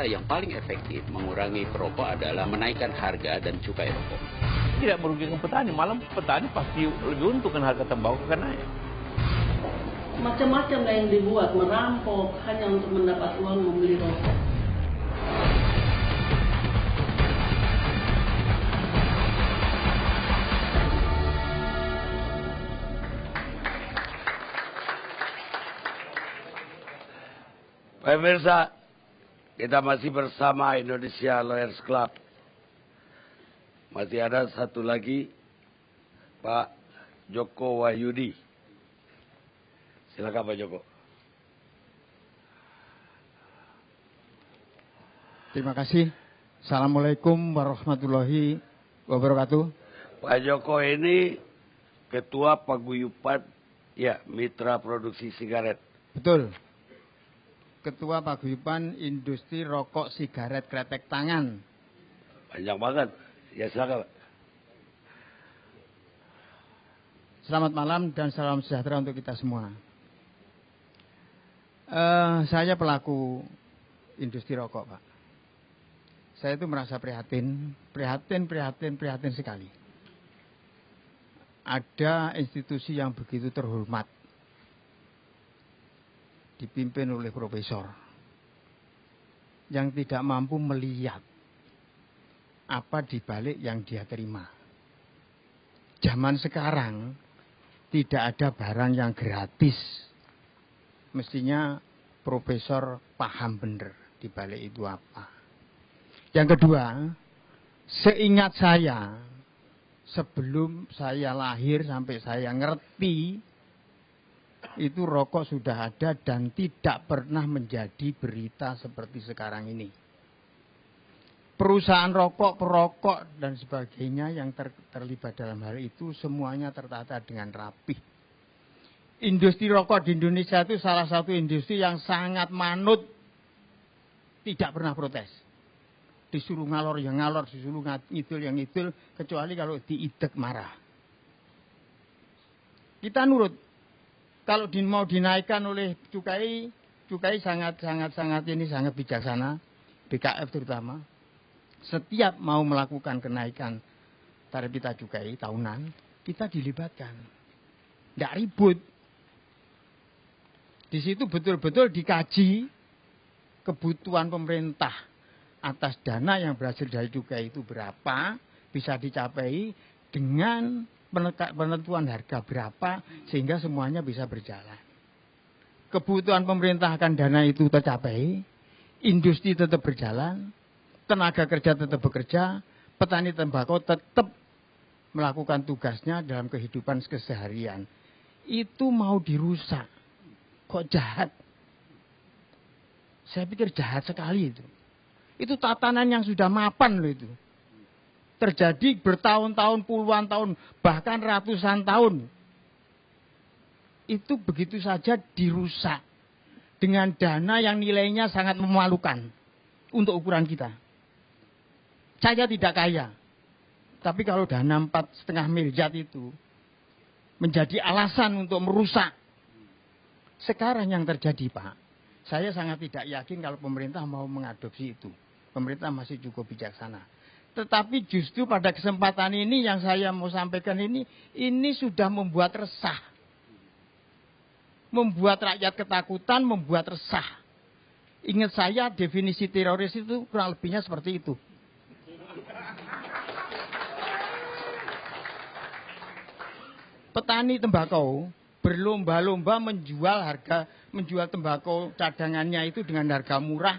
cara yang paling efektif mengurangi perokok adalah menaikkan harga dan cukai rokok. Tidak merugikan petani, malah petani pasti lebih untung kan harga tembakau kan naik. Macam-macam yang dibuat, merampok hanya untuk mendapat uang membeli rokok. Pemirsa, kita masih bersama Indonesia Lawyers Club. Masih ada satu lagi, Pak Joko Wahyudi. Silakan Pak Joko. Terima kasih. Assalamualaikum warahmatullahi wabarakatuh. Pak Joko ini Ketua Paguyuban Mitra Produksi Sigaret. Betul. Ketua Paguyuban Industri Rokok Sigaret Kretek Tangan. Panjang banget. Ya silakan Pak. Selamat malam dan salam sejahtera untuk kita semua. Saya pelaku industri rokok, Pak. Saya itu merasa prihatin sekali. Ada institusi yang begitu terhormat, dipimpin oleh profesor, yang tidak mampu melihat apa dibalik yang dia terima. Zaman sekarang tidak ada barang yang gratis. Mestinya profesor paham benar dibalik itu apa. Yang kedua, seingat saya, sebelum saya lahir sampai saya ngerti, itu rokok sudah ada dan tidak pernah menjadi berita seperti sekarang ini. Perusahaan rokok, perokok, dan sebagainya yang terlibat dalam hal itu semuanya tertata dengan rapih. Industri rokok di Indonesia itu salah satu industri yang sangat manut, tidak pernah protes. Disuruh ngalor yang ngalor, disuruh ngidul yang ngidul, kecuali kalau diidek marah. Kita nurut. Kalau mau dinaikkan oleh cukai sangat bijaksana, BKF terutama. Setiap mau melakukan kenaikan tarif kita cukai tahunan, kita dilibatkan. Tidak ribut. Di situ betul-betul dikaji kebutuhan pemerintah atas dana yang berhasil dari cukai itu berapa, bisa dicapai dengan penentuan harga berapa, sehingga semuanya bisa berjalan. Kebutuhan pemerintah akan dana itu tercapai, industri tetap berjalan, tenaga kerja tetap bekerja, petani tembakau tetap melakukan tugasnya dalam kehidupan keseharian. Itu mau dirusak. Kok jahat? Saya pikir jahat sekali itu. Itu tatanan yang sudah mapan loh itu. Terjadi bertahun-tahun, puluhan tahun, bahkan ratusan tahun. Itu begitu saja dirusak. Dengan dana yang nilainya sangat memalukan untuk ukuran kita. Saya tidak kaya. Tapi kalau dana 4,5 miliar itu menjadi alasan untuk merusak. Sekarang yang terjadi, Pak, saya sangat tidak yakin kalau pemerintah mau mengadopsi itu. Pemerintah masih cukup bijaksana. Tetapi justru pada kesempatan ini yang saya mau sampaikan ini sudah membuat resah. Membuat rakyat ketakutan, membuat resah. Ingat saya definisi teroris itu kurang lebihnya seperti itu. Petani tembakau berlomba-lomba menjual tembakau cadangannya itu dengan harga murah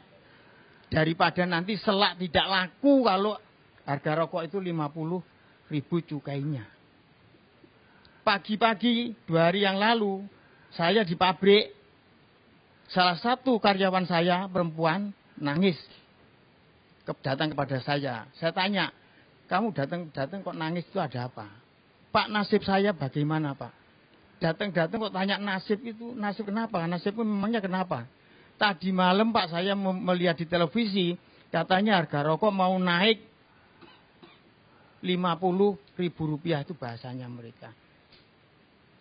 daripada nanti selak tidak laku kalau harga rokok itu 50.000 cukainya. Pagi-pagi 2 hari yang lalu saya di pabrik, salah satu karyawan saya perempuan nangis datang kepada saya. Saya tanya, kamu datang kok nangis itu ada apa? Pak, nasib saya bagaimana Pak? Datang kok tanya nasib itu, nasib kenapa? Nasibku memangnya kenapa? Tadi malam Pak saya melihat di televisi, katanya harga rokok mau naik 50.000 rupiah, itu bahasanya mereka.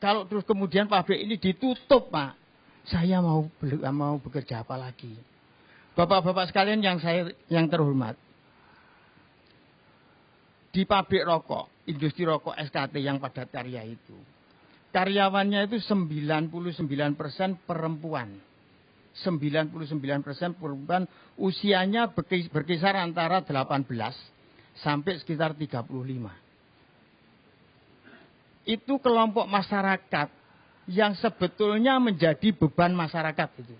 Kalau terus kemudian pabrik ini ditutup Pak, saya mau bekerja apa lagi? Bapak-bapak sekalian yang terhormat, di pabrik rokok, industri rokok SKT yang padat karya itu, karyawannya itu 99% perempuan. 99% perempuan, usianya berkisar antara 18 sampai sekitar 35. Itu kelompok masyarakat yang sebetulnya menjadi beban masyarakat itu.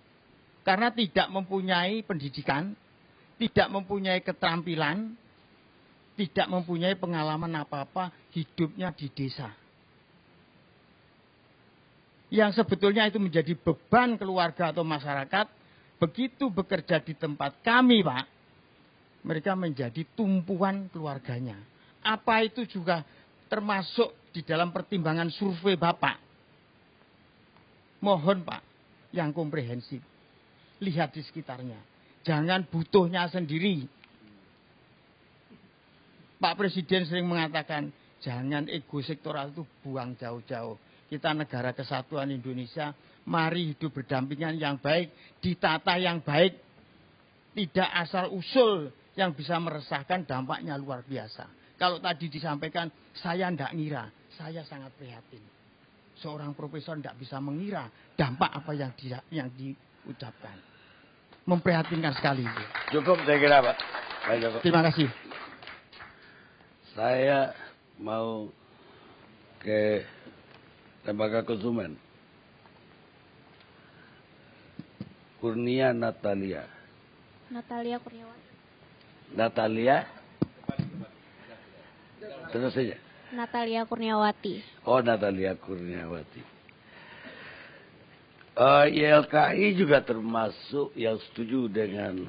Karena tidak mempunyai pendidikan, tidak mempunyai keterampilan, tidak mempunyai pengalaman apa-apa hidupnya di desa. Yang sebetulnya itu menjadi beban keluarga atau masyarakat, begitu bekerja di tempat kami, Pak, mereka menjadi tumpuan keluarganya. Apa itu juga termasuk di dalam pertimbangan survei Bapak. Mohon Pak, yang komprehensif. Lihat di sekitarnya. Jangan butuhnya sendiri. Pak Presiden sering mengatakan, jangan ego sektoral itu buang jauh-jauh. Kita negara kesatuan Indonesia, mari hidup berdampingan yang baik, ditata yang baik. Tidak asal usul yang bisa meresahkan, dampaknya luar biasa. Kalau tadi disampaikan, saya tidak ngira, saya sangat prihatin. Seorang profesor tidak bisa mengira dampak apa yang diucapkan. Memprihatinkan sekali. Cukup saya kira Pak. Pak Joko. Terima kasih. Saya mau ke lembaga konsumen. Kurnia Natalia. Natalia Kurniawati. Natalia? Terus saja. Natalia Kurniawati. Oh, Natalia Kurniawati. YLKI juga termasuk yang setuju dengan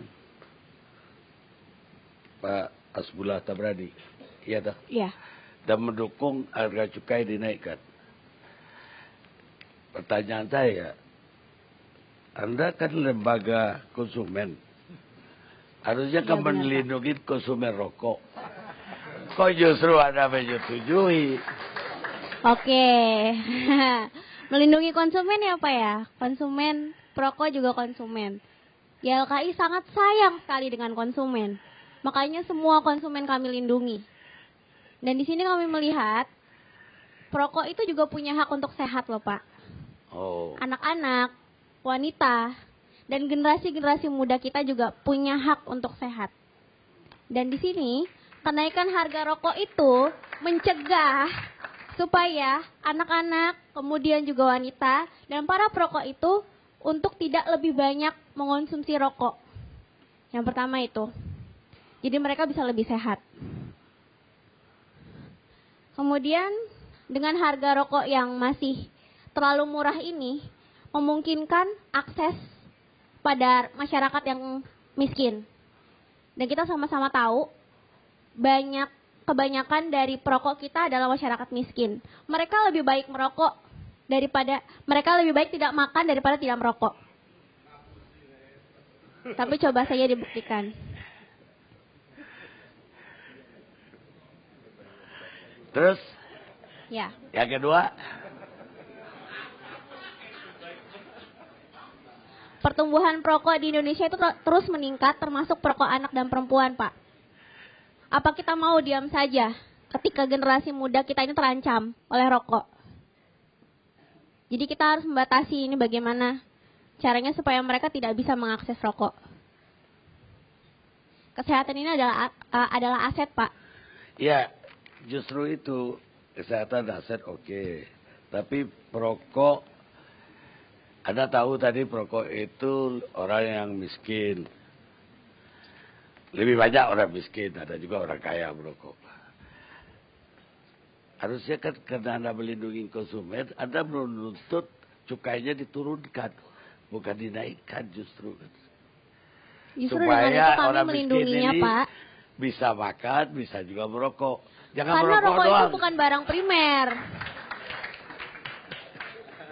Pak Hasbullah Tabrani. Iya tak? Iya. Dan mendukung harga cukai dinaikkan. Pertanyaan saya, Anda kan lembaga konsumen. Harusnya kan melindungi konsumen rokok. Kok justru Anda menyetujui? Oke. Melindungi konsumen ya Pak ya? Konsumen, perokok juga konsumen. YLKI sangat sayang sekali dengan konsumen. Makanya semua konsumen kami lindungi. Dan di sini kami melihat, perokok itu juga punya hak untuk sehat loh Pak. Oh. Anak-anak, wanita, dan generasi-generasi muda kita juga punya hak untuk sehat. Dan di sini, kenaikan harga rokok itu mencegah supaya anak-anak, kemudian juga wanita, dan para perokok itu untuk tidak lebih banyak mengonsumsi rokok. Yang pertama itu. Jadi mereka bisa lebih sehat. Kemudian, dengan harga rokok yang masih terlalu murah ini, memungkinkan akses pada masyarakat yang miskin. Dan kita sama-sama tahu, kebanyakan dari perokok kita adalah masyarakat miskin. Mereka lebih baik merokok mereka lebih baik tidak makan daripada tidak merokok. Tapi coba saja dibuktikan. Terus? Ya. Yang kedua? Pertumbuhan perokok di Indonesia itu terus meningkat, termasuk perokok anak dan perempuan, Pak. Apa kita mau diam saja ketika generasi muda kita ini terancam oleh rokok? Jadi kita harus membatasi ini bagaimana caranya supaya mereka tidak bisa mengakses rokok. Kesehatan ini adalah aset, Pak. Ya, justru itu kesehatan aset oke. Tapi perokok, Anda tahu tadi perokok itu orang yang miskin. Lebih banyak orang miskin, ada juga orang kaya merokok. Harusnya kan karena Anda melindungi konsumen, Anda menuntut cukainya diturunkan, bukan dinaikkan justru. Justru supaya dengan itu kami orang melindunginya, miskin ini Pak. Bisa makan, bisa juga merokok. Jangan Karena merokok rokok doang. itu bukan barang primer.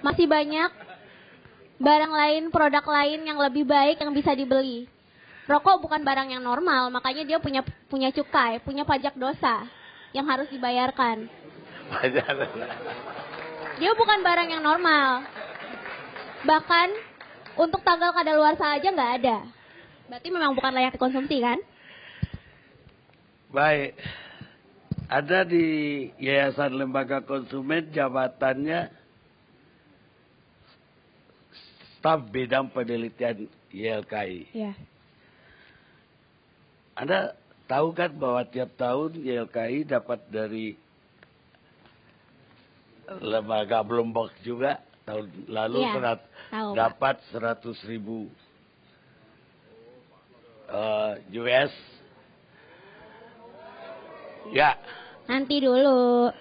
Masih banyak barang lain, produk lain yang lebih baik yang bisa dibeli. Rokok bukan barang yang normal, makanya dia punya cukai, punya pajak dosa yang harus dibayarkan. Dia bukan barang yang normal. Bahkan untuk tanggal kadaluarsa aja nggak ada. Berarti memang bukan layak dikonsumsi kan? Baik. Ada di Yayasan Lembaga Konsumen jabatannya staf bidang penelitian YLKI. Iya. Anda tahu kan bahwa tiap tahun YLKI dapat dari lembaga Bloomberg juga tahun lalu Iya, tahu, dapat 100.000 US. Ya. Nanti dulu.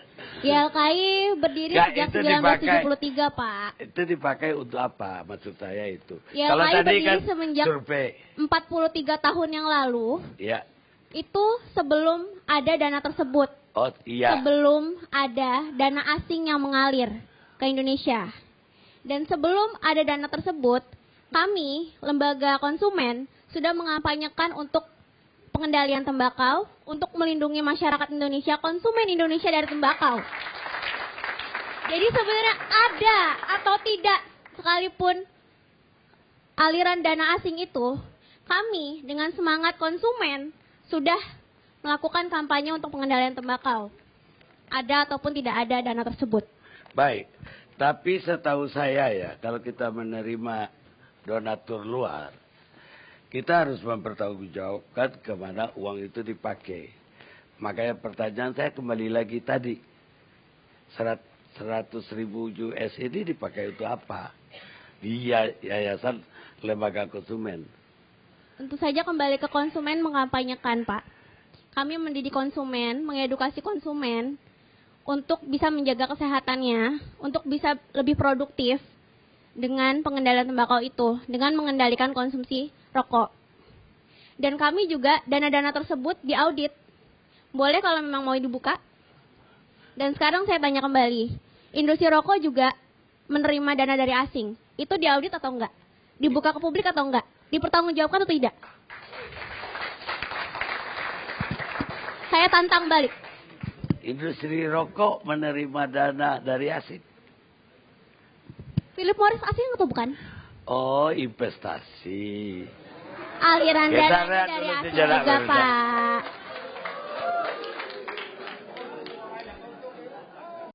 YLKI berdiri Ya, sejak itu 1973, Pak. Itu dipakai untuk apa? Maksud saya itu. YLKI Kalau tadi berdiri kan semenjak survei. 43 tahun yang lalu. Ya. Itu sebelum ada dana tersebut. Oh iya. Sebelum ada dana asing yang mengalir ke Indonesia. Dan sebelum ada dana tersebut, kami, lembaga konsumen, sudah mengampanyekan untuk pengendalian tembakau, untuk melindungi masyarakat Indonesia, konsumen Indonesia dari tembakau. Jadi sebenarnya ada atau tidak sekalipun aliran dana asing itu, kami dengan semangat konsumen sudah melakukan kampanye untuk pengendalian tembakau. Ada ataupun tidak ada dana tersebut. Baik. Tapi setahu saya ya, kalau kita menerima donatur luar, kita harus mempertanggungjawabkan kemana uang itu dipakai. Makanya pertanyaan saya kembali lagi tadi. 100.000 US ini dipakai untuk apa? Di Yayasan Lembaga Konsumen. Tentu saja kembali ke konsumen mengampanyekan, Pak. Kami mendidik konsumen, mengedukasi konsumen untuk bisa menjaga kesehatannya, untuk bisa lebih produktif dengan pengendalian tembakau itu, dengan mengendalikan konsumsi rokok. Dan kami juga dana-dana tersebut diaudit. Boleh kalau memang mau dibuka. Dan sekarang saya tanya kembali, industri rokok juga menerima dana dari asing. Itu diaudit atau enggak? Dibuka ke publik atau enggak? Dipertanggungjawabkan atau tidak? Saya tantang balik. Industri rokok menerima dana dari asing. Philip Morris asing atau bukan? Oh, investasi. Aliran Kita dana lihat dari dulu asing sejarah juga, dulu, Pak.